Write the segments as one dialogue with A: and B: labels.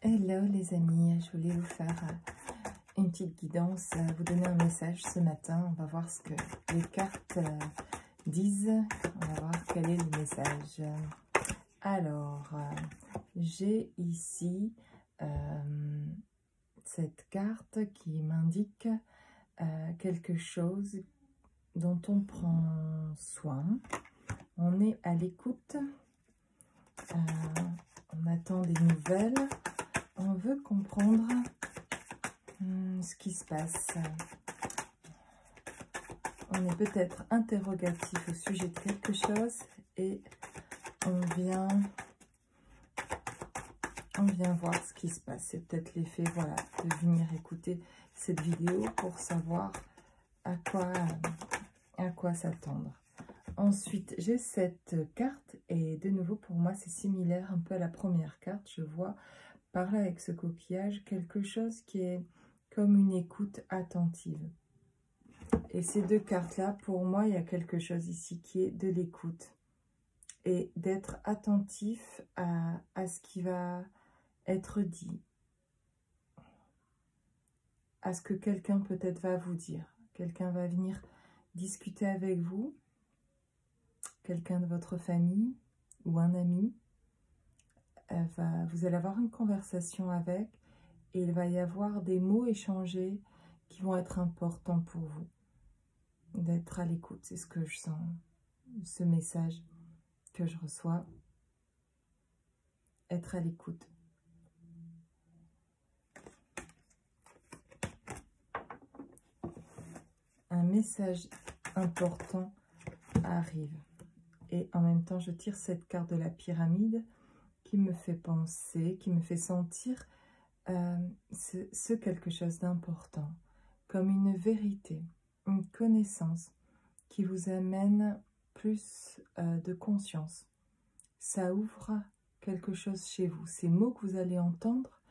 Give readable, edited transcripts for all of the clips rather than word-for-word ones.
A: Hello les amis, je voulais vous faire une petite guidance, vous donner un message ce matin. On va voir ce que les cartes disent, on va voir quel est le message. Alors, j'ai ici cette carte qui m'indique quelque chose dont on prend soin. On est à l'écoute, on attend des nouvelles. On veut comprendre ce qui se passe. On est peut-être interrogatif au sujet de quelque chose et on vient voir ce qui se passe. C'est peut-être l'effet, voilà, de venir écouter cette vidéo pour savoir à quoi s'attendre. Ensuite, j'ai cette carte et de nouveau pour moi c'est similaire un peu à la première carte. Je vois par là avec ce coquillage quelque chose qui est comme une écoute attentive. Et ces deux cartes-là, pour moi, il y a quelque chose ici qui est de l'écoute. Et d'être attentif à ce qui va être dit. À ce que quelqu'un peut-être va vous dire. Quelqu'un va venir discuter avec vous. Quelqu'un de votre famille ou un ami. Vous allez avoir une conversation avec et il va y avoir des mots échangés qui vont être importants pour vous. D'être à l'écoute, c'est ce que je sens, ce message que je reçois. Être à l'écoute. Un message important arrive. Et en même temps, je tire cette carte de la pyramide qui me fait penser, qui me fait sentir ce quelque chose d'important, comme une vérité, une connaissance qui vous amène plus de conscience. Ça ouvre quelque chose chez vous. Ces mots que vous allez entendre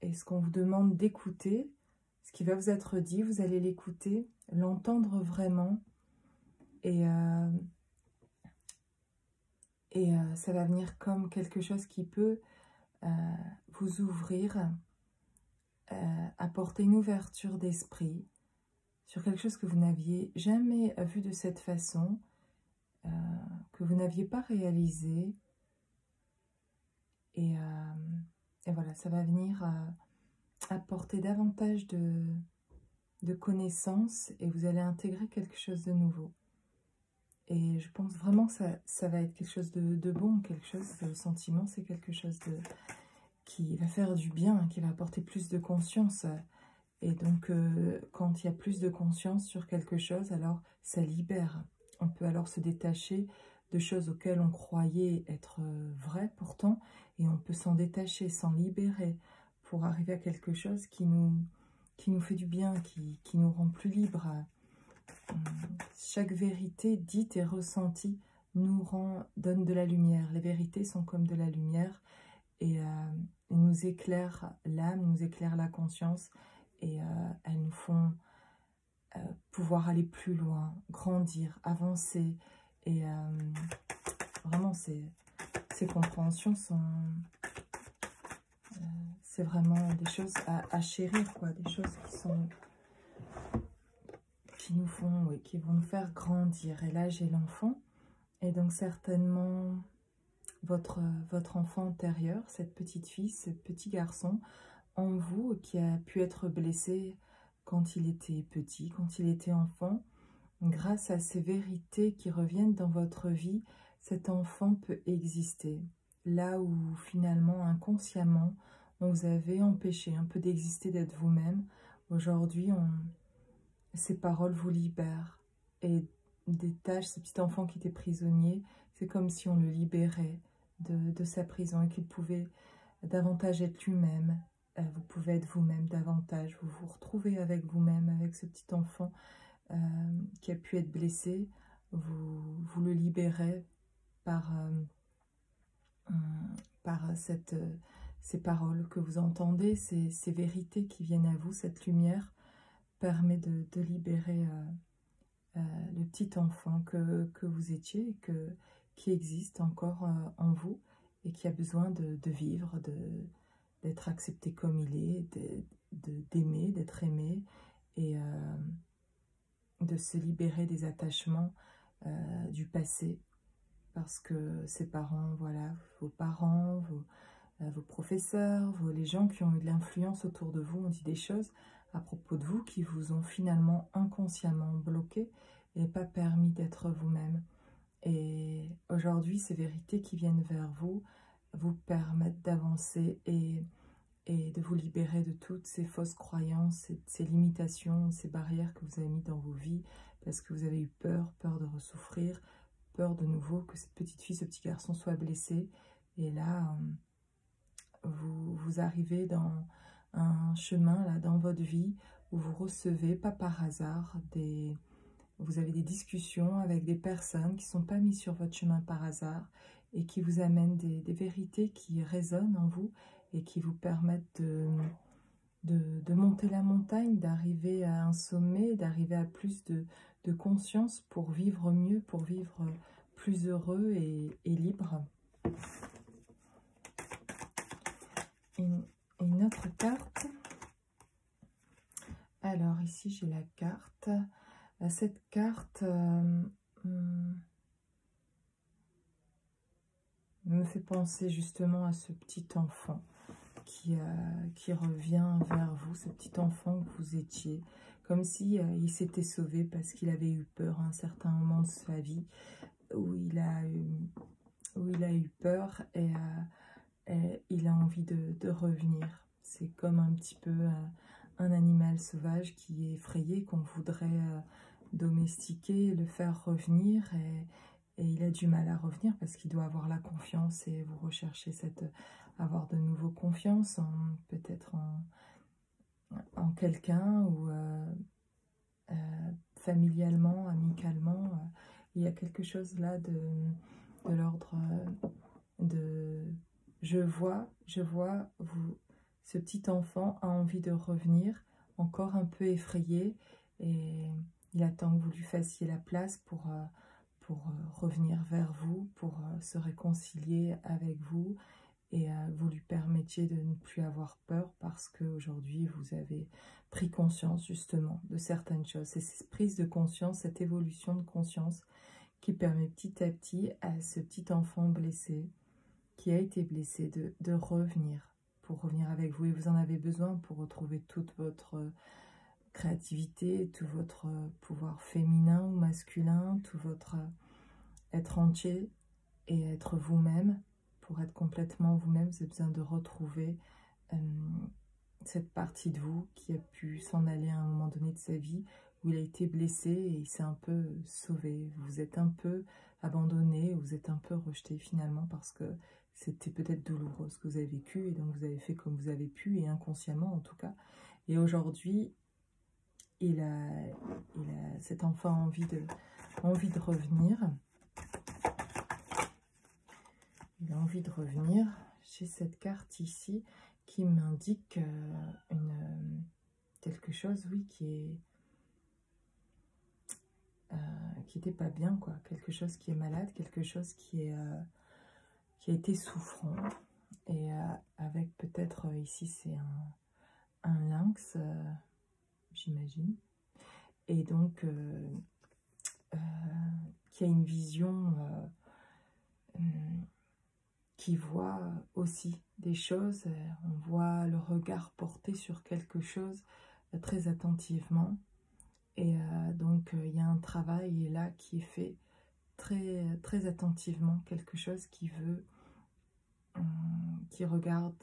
A: et ce qu'on vous demande d'écouter, ce qui va vous être dit, vous allez l'écouter, l'entendre vraiment et ça va venir comme quelque chose qui peut vous ouvrir, apporter une ouverture d'esprit sur quelque chose que vous n'aviez jamais vu de cette façon, que vous n'aviez pas réalisé. Et voilà, ça va venir apporter davantage de connaissances et vous allez intégrer quelque chose de nouveau. Et je pense vraiment que ça va être quelque chose de bon, quelque chose, le sentiment, c'est quelque chose qui va faire du bien, qui va apporter plus de conscience. Et donc, quand il y a plus de conscience sur quelque chose, alors ça libère. On peut alors se détacher de choses auxquelles on croyait être vraies pourtant, et on peut s'en détacher, s'en libérer pour arriver à quelque chose qui nous fait du bien, qui nous rend plus libres. Chaque vérité dite et ressentie donne de la lumière. Les vérités sont comme de la lumière et nous éclairent l'âme, nous éclairent la conscience et elles nous font pouvoir aller plus loin, grandir, avancer. Et vraiment, ces compréhensions sont... c'est vraiment des choses à chérir, quoi, des choses qui nous font, oui, qui vont nous faire grandir. Et là, j'ai l'enfant, et donc certainement votre enfant antérieur, cette petite fille, ce petit garçon en vous qui a pu être blessé quand il était petit, quand il était enfant. Grâce à ces vérités qui reviennent dans votre vie, cet enfant peut exister. Là où finalement, inconsciemment, on vous avait empêché un peu d'exister, d'être vous-même. Aujourd'hui, ces paroles vous libèrent et détachent ce petit enfant qui était prisonnier. C'est comme si on le libérait de sa prison et qu'il pouvait davantage être lui-même. Vous pouvez être vous-même davantage. Vous vous retrouvez avec vous-même, avec ce petit enfant qui a pu être blessé. Vous le libérez par ces paroles que vous entendez, ces vérités qui viennent à vous. Cette lumière permet de libérer le petit enfant que vous étiez et qui existe encore en vous et qui a besoin de vivre, d'être accepté comme il est, d'aimer, d'être aimé et de se libérer des attachements du passé. Parce que ses parents, voilà, vos parents, vos professeurs, les gens qui ont eu de l'influence autour de vous ont dit des choses à propos de vous qui vous ont finalement inconsciemment bloqué et pas permis d'être vous-même. Et aujourd'hui, ces vérités qui viennent vers vous permettent d'avancer et de vous libérer de toutes ces fausses croyances, ces limitations, ces barrières que vous avez mises dans vos vies parce que vous avez eu peur de ressouffrir, peur de nouveau que cette petite fille, ce petit garçon soit blessé. Et là, vous arrivez dans un chemin là dans votre vie où vous recevez, pas par hasard, vous avez des discussions avec des personnes qui ne sont pas mises sur votre chemin par hasard et qui vous amènent des vérités qui résonnent en vous et qui vous permettent de monter la montagne, d'arriver à un sommet, d'arriver à plus de conscience pour vivre mieux, pour vivre plus heureux et libre. Une autre carte. Alors ici j'ai la carte. Cette carte me fait penser justement à ce petit enfant qui revient vers vous, ce petit enfant que vous étiez, comme si il s'était sauvé parce qu'il avait eu peur à un certain moment de sa vie, où il a eu peur et il a envie de revenir. C'est comme un petit peu un animal sauvage qui est effrayé, qu'on voudrait domestiquer, le faire revenir et il a du mal à revenir parce qu'il doit avoir la confiance et vous recherchez avoir de nouveau confiance peut-être en quelqu'un ou familialement, amicalement. Il y a quelque chose là de l'ordre de je vois ce petit enfant a envie de revenir, encore un peu effrayé, et il attend que vous lui fassiez la place pour revenir vers vous, pour se réconcilier avec vous, et vous lui permettiez de ne plus avoir peur parce qu'aujourd'hui vous avez pris conscience justement de certaines choses. C'est cette prise de conscience, cette évolution de conscience qui permet petit à petit à ce petit enfant blessé, qui a été blessé, de revenir, pour revenir avec vous. Et vous en avez besoin pour retrouver toute votre créativité, tout votre pouvoir féminin ou masculin, tout votre être entier et être vous-même. Pour être complètement vous-même, vous avez besoin de retrouver cette partie de vous qui a pu s'en aller à un moment donné de sa vie, où il a été blessé et il s'est un peu sauvé. Vous êtes un peu abandonné, vous êtes un peu rejeté finalement parce que c'était peut-être douloureux ce que vous avez vécu et donc vous avez fait comme vous avez pu et inconsciemment en tout cas. Et aujourd'hui, cet enfant a envie de revenir. Il a envie de revenir. J'ai cette carte ici qui m'indique quelque chose, oui, qui n'était pas bien, quoi. Quelque chose qui est malade, quelque chose qui a été souffrant. Et avec peut-être, ici, c'est un lynx, j'imagine. Et donc, qui a une vision... qui voit aussi des choses, on voit le regard porté sur quelque chose très attentivement. Et donc, il y a un travail là qui est fait très, très attentivement, quelque chose qui regarde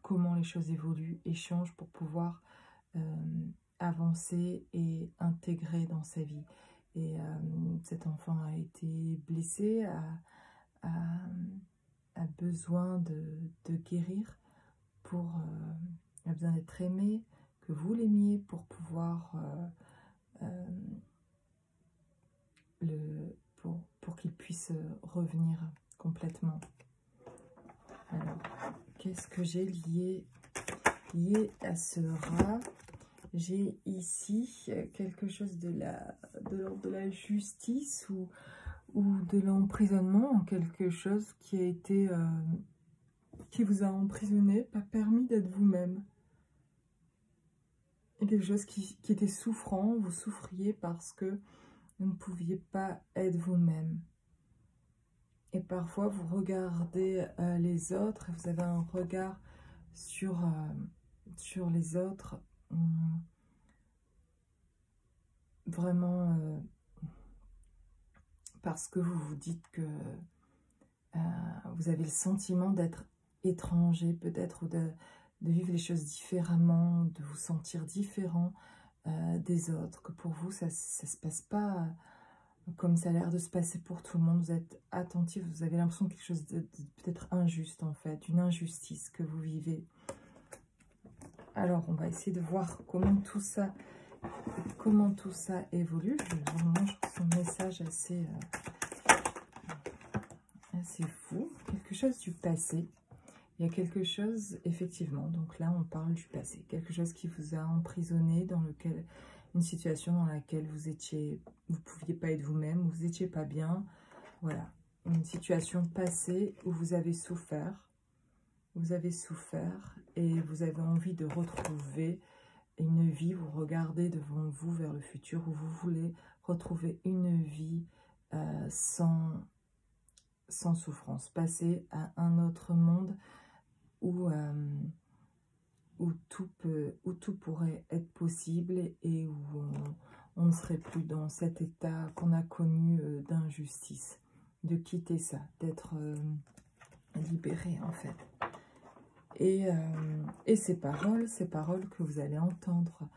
A: comment les choses évoluent et changent pour pouvoir avancer et intégrer dans sa vie. Et cet enfant a été blessé, a besoin de guérir, a besoin d'être aimé, que vous l'aimiez pour pouvoir pour qu'il puisse revenir complètement. Alors, qu'est-ce que j'ai lié à ce rat? J'ai ici quelque chose de l'ordre de la justice ou ou de l'emprisonnement en quelque chose qui a été, qui vous a emprisonné, pas permis d'être vous-même. Et quelque chose qui était souffrant, vous souffriez parce que vous ne pouviez pas être vous-même. Et parfois, vous regardez les autres, et vous avez un regard sur les autres, vraiment parce que vous vous dites que vous avez le sentiment d'être étranger, peut-être, ou de vivre les choses différemment, de vous sentir différent des autres, que pour vous, ça ne se passe pas comme ça a l'air de se passer pour tout le monde. Vous êtes attentif, vous avez l'impression de quelque chose de peut-être injuste, en fait, une injustice que vous vivez. Alors, on va essayer de voir comment tout ça évolue. Je trouve son message assez fou. Quelque chose du passé. Il y a quelque chose, effectivement, donc là, on parle du passé. Quelque chose qui vous a emprisonné, une situation dans laquelle vous ne pouviez pas être vous-même, vous n'étiez pas bien. Voilà, une situation passée où vous avez souffert. Vous avez souffert et vous avez envie de retrouver une vie. Vous regardez devant vous vers le futur où vous voulez retrouver une vie sans souffrance. Passer à un autre monde où tout pourrait être possible et où on ne serait plus dans cet état qu'on a connu d'injustice. De quitter ça, d'être libéré en fait. Et ces paroles que vous allez entendre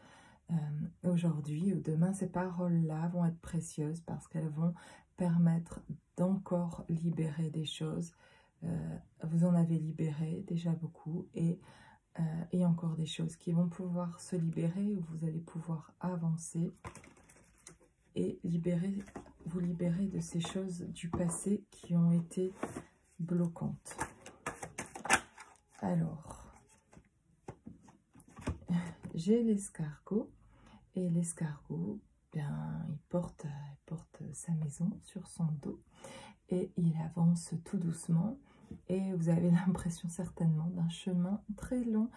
A: aujourd'hui ou demain, ces paroles-là vont être précieuses parce qu'elles vont permettre d'encore libérer des choses. Vous en avez libéré déjà beaucoup et encore des choses qui vont pouvoir se libérer, où vous allez pouvoir avancer et vous libérer de ces choses du passé qui ont été bloquantes. Alors, j'ai l'escargot, et l'escargot, bien, il porte sa maison sur son dos et il avance tout doucement et vous avez l'impression certainement d'un chemin très long